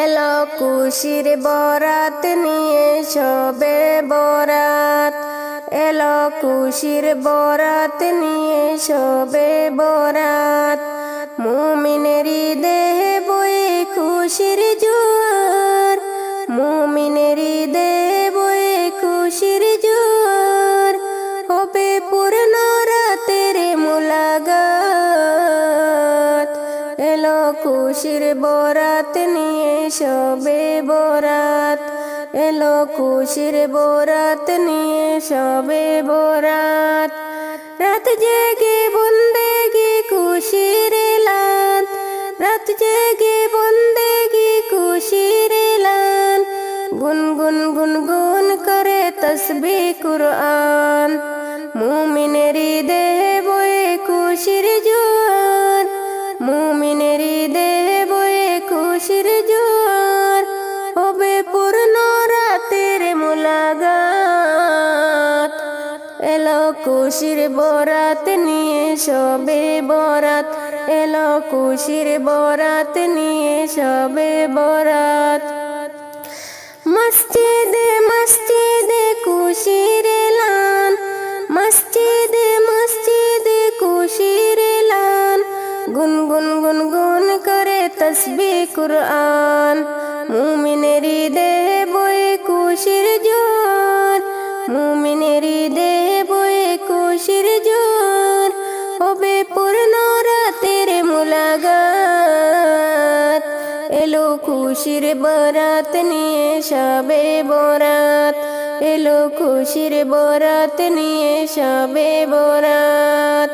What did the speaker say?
এলো খুশির বরাত নিয়ে শবে বরাত, এলো খুশির বরাত নিয়ে শবে বরাত। মুমিনের দেহে বয়ে খুশির জোয়ার, মুমিনের দেহে বয়ে খুশির জোয়ার। হবে পূর্ণ রাতের মুলাকাত, এলো খুশির বরাত নিয়ে শবে বরাত, এলো খুশির বরাত নিয়ে শবে বরাত। রাত জেগে বন্দেগি খুশির এলান, রাত জেগে বন্দেগি খুশির এলান। গুনগুন গুনগুন করে তসবিহ কুরআন, মুমিনের দেহে বয়ে খুশির জোয়ার, মুমিনের দেহে বয়ে খুশির জোয়ার। হবে পূর্ণ রাতের মুলাকাত, এলো খুশির বরাত নিয়ে শবে বরাত, এলো খুশির বরাত নিয়ে শবে বরাত। মসজিদে মসজিদে খুশির এলান, মসজিদে মসজিদে খুশির এলান। গুনগুন গুনগুন করে তসবিহ কুরআন, মুমিনের দেহে বয়ে খুশির জোয়ার, মুমিনের দেহে বয়ে খুশির জোয়ার। হবে পূর্ণ রাতের মুলাকাত, এলো খুশির বরাত নিয়ে শবে বরাত, এলো খুশির বরাত নিয়ে শবে বরাত।